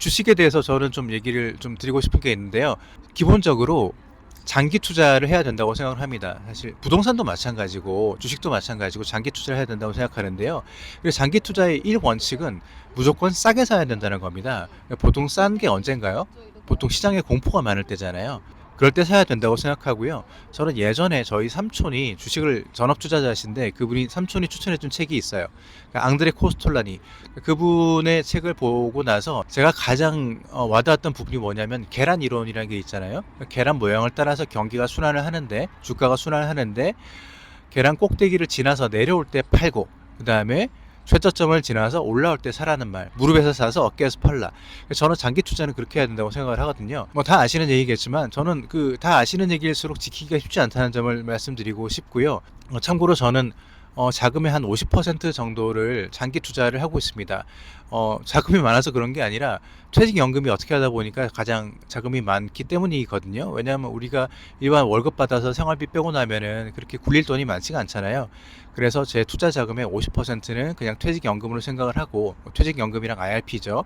주식에 대해서 저는 좀 얘기를 좀 드리고 싶은 게 있는데요. 기본적으로 장기 투자를 해야 된다고 생각을 합니다. 사실 부동산도 마찬가지고 주식도 마찬가지고 장기 투자를 해야 된다고 생각하는데요. 그래서 장기 투자의 1원칙은 무조건 싸게 사야 된다는 겁니다. 보통 싼 게 언젠가요? 보통 시장에 공포가 많을 때잖아요. 그럴 때 사야 된다고 생각하고요. 저는 예전에 저희 삼촌이 주식을 전업 투자자신데 그분이 삼촌이 추천해준 책이 있어요. 그러니까 앙드레 코스톨라니, 그분의 책을 보고 나서 제가 가장 와닿았던 부분이 뭐냐면 계란 이론이라는 게 있잖아요. 계란 모양을 따라서 경기가 순환을 하는데, 주가가 순환을 하는데, 계란 꼭대기를 지나서 내려올 때 팔고, 그 다음에 최저점을 지나서 올라올 때 사라는 말, 무릎에서 사서 어깨에서 팔라. 저는 장기 투자는 그렇게 해야 된다고 생각을 하거든요. 뭐 다 아시는 얘기겠지만 저는 그 다 아시는 얘기일수록 지키기가 쉽지 않다는 점을 말씀드리고 싶고요. 참고로 저는 자금의 한 50% 정도를 장기 투자를 하고 있습니다. 자금이 많아서 그런 게 아니라 퇴직연금이 어떻게 하다 보니까 가장 자금이 많기 때문이거든요. 왜냐하면 우리가 일반 월급 받아서 생활비 빼고 나면은 그렇게 굴릴 돈이 많지가 않잖아요. 그래서 제 투자 자금의 50%는 그냥 퇴직연금으로 생각을 하고, 퇴직연금이랑 IRP죠.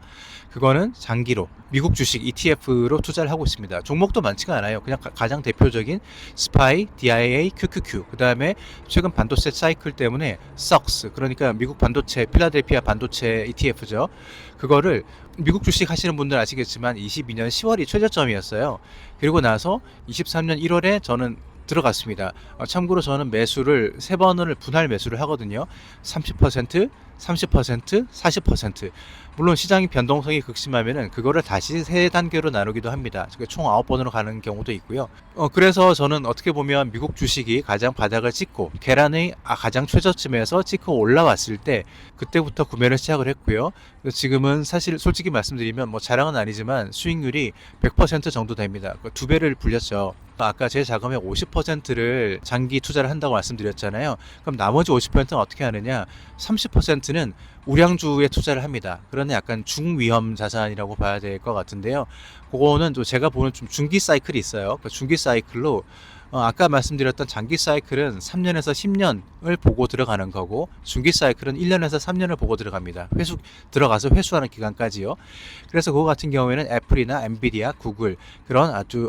그거는 장기로 미국 주식 ETF로 투자를 하고 있습니다. 종목도 많지가 않아요. 그냥 가장 대표적인 스파이, DIA, QQQ, 그 다음에 최근 반도체 사이클 때문에 SOX, 그러니까 미국 반도체, 필라델피아 반도체 ETF죠. 그거를 미국 주식 하시는 분들 아시겠지만 22년 10월이 최저점이었어요. 그리고 나서 23년 1월에 저는 들어갔습니다. 참고로 저는 매수를 세 번을 분할 매수를 하거든요. 30%, 30%, 40%. 물론 시장이 변동성이 극심하면은 그거를 다시 세 단계로 나누기도 합니다. 총 9번으로 가는 경우도 있고요. 그래서 저는 어떻게 보면 미국 주식이 가장 바닥을 찍고 계란의 가장 최저점에서 찍고 올라왔을 때 그때부터 구매를 시작을 했고요. 지금은 사실 솔직히 말씀드리면 뭐 자랑은 아니지만 수익률이 100% 정도 됩니다. 두 배를 불렸죠. 아까 제 자금의 50%를 장기 투자를 한다고 말씀드렸잖아요. 그럼 나머지 50%는 어떻게 하느냐? 30%는 우량주에 투자를 합니다. 그러는 약간 중위험 자산이라고 봐야 될 것 같은데요. 그거는 또 제가 보는 좀 중기 사이클이 있어요. 그 중기 사이클로 아까 말씀드렸던 장기 사이클은 3년에서 10년을 보고 들어가는 거고, 중기 사이클은 1년에서 3년을 보고 들어갑니다. 들어가서 회수하는 기간까지요. 그래서 그거 같은 경우에는 애플이나 엔비디아, 구글, 그런 아주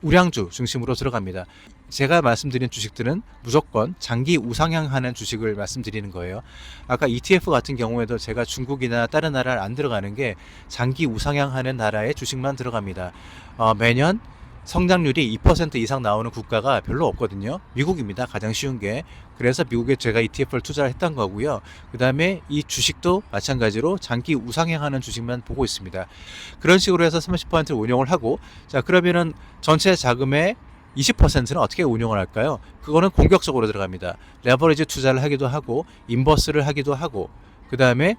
우량주 중심으로 들어갑니다. 제가 말씀드린 주식들은 무조건 장기 우상향하는 주식을 말씀드리는 거예요. 아까 ETF 같은 경우에도 제가 중국이나 다른 나라를 안 들어가는 게 장기 우상향하는 나라의 주식만 들어갑니다. 매년 성장률이 2% 이상 나오는 국가가 별로 없거든요. 미국입니다. 가장 쉬운 게. 그래서 미국에 제가 ETF를 투자를 했던 거고요. 그 다음에 이 주식도 마찬가지로 장기 우상향하는 주식만 보고 있습니다. 그런 식으로 해서 30%를 운용을 하고, 자, 그러면은 전체 자금의 20%는 어떻게 운용을 할까요? 그거는 공격적으로 들어갑니다. 레버리지 투자를 하기도 하고, 인버스를 하기도 하고, 그 다음에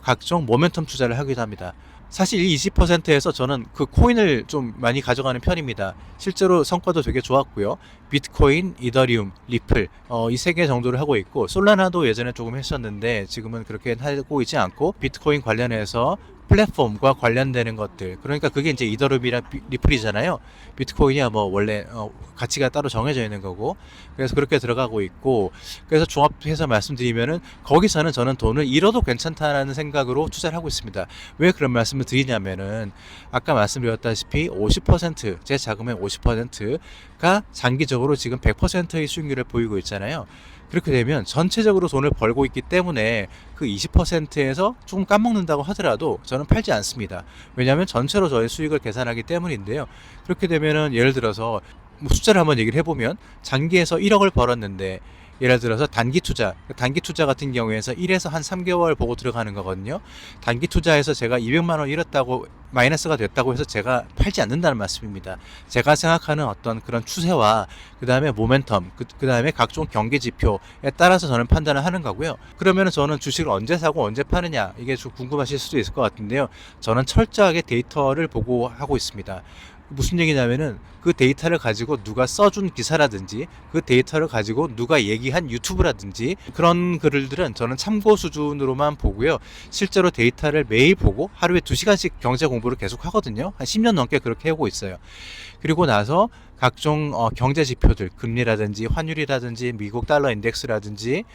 각종 모멘텀 투자를 하기도 합니다. 사실 이 20%에서 저는 그 코인을 좀 많이 가져가는 편입니다. 실제로 성과도 되게 좋았고요. 비트코인, 이더리움, 리플 이 세 개 정도를 하고 있고, 솔라나도 예전에 조금 했었는데 지금은 그렇게 하고 있지 않고, 비트코인 관련해서 플랫폼과 관련되는 것들, 그러니까 그게 이제 이더리움이랑 리플이잖아요. 비트코인이야 뭐 원래 가치가 따로 정해져 있는 거고, 그래서 그렇게 들어가고 있고, 그래서 종합해서 말씀드리면은 거기서는 저는 돈을 잃어도 괜찮다라는 생각으로 투자를 하고 있습니다. 왜 그런 말씀을 드리냐면은 아까 말씀드렸다시피 50%제 자금의 50%가 장기적으로 지금 100%의 수익률을 보이고 있잖아요. 그렇게 되면 전체적으로 돈을 벌고 있기 때문에 그 20%에서 조금 까먹는다고 하더라도 저는 팔지 않습니다. 왜냐하면 전체로 저의 수익을 계산하기 때문인데요. 그렇게 되면은 예를 들어서 뭐 숫자를 한번 얘기를 해보면, 장기에서 1억을 벌었는데 예를 들어서 단기 투자 같은 경우에서 1에서 한 3개월 보고 들어가는 거거든요. 단기 투자에서 제가 200만 원 잃었다고, 마이너스가 됐다고 해서 제가 팔지 않는다는 말씀입니다. 제가 생각하는 어떤 그런 추세와 그 다음에 모멘텀, 그 다음에 각종 경기 지표에 따라서 저는 판단을 하는 거고요. 그러면 저는 주식을 언제 사고 언제 파느냐, 이게 좀 궁금하실 수도 있을 것 같은데요. 저는 철저하게 데이터를 보고 하고 있습니다. 무슨 얘기냐면은 그 데이터를 가지고 누가 써준 기사라든지, 그 데이터를 가지고 누가 얘기한 유튜브라든지, 그런 글들은 저는 참고 수준으로만 보고요. 실제로 데이터를 매일 보고 하루에 2시간씩 경제 공부를 계속 하거든요. 한 10년 넘게 그렇게 하고 있어요. 그리고 나서 각종 경제 지표들, 금리라든지 환율이라든지 미국 달러 인덱스라든지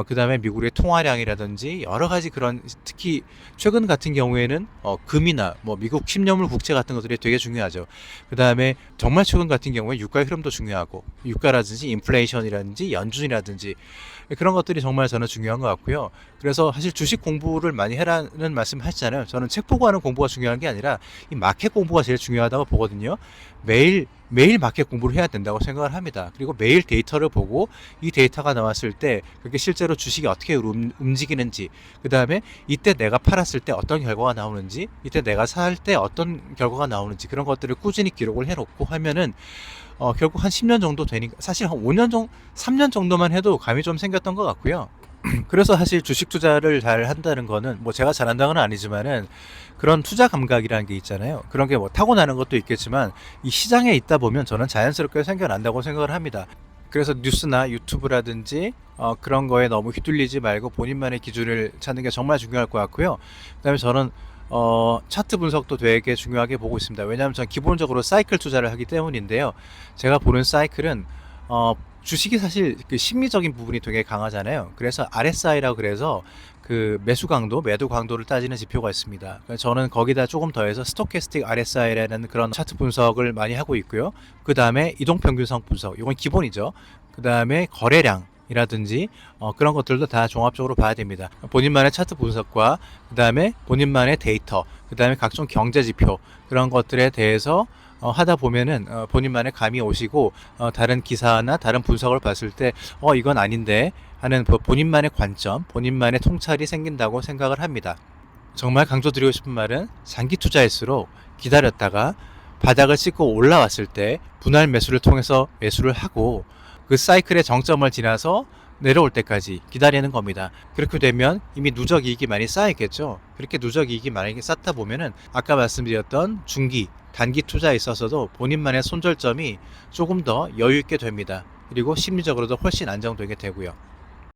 그다음에 미국의 통화량이라든지 여러 가지 그런, 특히 최근 같은 경우에는 금이나 뭐 미국 10년물 국채 같은 것들이 되게 중요하죠. 그다음에 정말 최근 같은 경우에 유가의 흐름도 중요하고, 유가라든지 인플레이션이라든지 연준이라든지 그런 것들이 정말 저는 중요한 것 같고요. 그래서 사실 주식 공부를 많이 해라는 말씀 하시잖아요. 저는 책 보고 하는 공부가 중요한 게 아니라 이 마켓 공부가 제일 중요하다고 보거든요. 매일 마켓 공부를 해야 된다고 생각을 합니다. 그리고 매일 데이터를 보고 이 데이터가 나왔을 때 그게 실제로 주식이 어떻게 움직이는지, 그 다음에 이때 내가 팔았을 때 어떤 결과가 나오는지, 이때 내가 살 때 어떤 결과가 나오는지, 그런 것들을 꾸준히 기록을 해놓고 하면은 결국 한 10년 정도 되니까, 사실 한 5년 정도, 3년 정도만 해도 감이 좀 생겼던 것 같고요. 그래서 사실 주식 투자를 잘 한다는 거는, 뭐 제가 잘한다는 건 아니지만은 그런 투자 감각이라는 게 있잖아요. 그런 게 뭐 타고나는 것도 있겠지만 이 시장에 있다 보면 저는 자연스럽게 생겨난다고 생각을 합니다. 그래서 뉴스나 유튜브라든지 그런 거에 너무 휘둘리지 말고 본인만의 기준을 찾는 게 정말 중요할 것 같고요. 그다음에 저는 차트 분석도 되게 중요하게 보고 있습니다. 왜냐하면 저는 기본적으로 사이클 투자를 하기 때문인데요. 제가 보는 사이클은 주식이 사실 그 심리적인 부분이 되게 강하잖아요. 그래서 RSI라고, 그래서 그 매수 강도, 매도 강도를 따지는 지표가 있습니다. 그래서 저는 거기다 조금 더해서 스토캐스틱 RSI라는 그런 차트 분석을 많이 하고 있고요. 그 다음에 이동평균선 분석, 이건 기본이죠. 그 다음에 거래량 이라든지 그런 것들도 다 종합적으로 봐야 됩니다. 본인만의 차트 분석과 그 다음에 본인만의 데이터, 그 다음에 각종 경제 지표, 그런 것들에 대해서 하다 보면은 본인만의 감이 오시고, 다른 기사나 다른 분석을 봤을 때 이건 아닌데 하는 본인만의 관점, 본인만의 통찰이 생긴다고 생각을 합니다. 정말 강조드리고 싶은 말은, 장기 투자일수록 기다렸다가 바닥을 찍고 올라왔을 때 분할 매수를 통해서 매수를 하고, 그 사이클의 정점을 지나서 내려올 때까지 기다리는 겁니다. 그렇게 되면 이미 누적 이익이 많이 쌓였겠죠. 그렇게 누적 이익이 많이 쌓다 보면은 아까 말씀드렸던 중기, 단기 투자에 있어서도 본인만의 손절점이 조금 더 여유 있게 됩니다. 그리고 심리적으로도 훨씬 안정되게 되고요.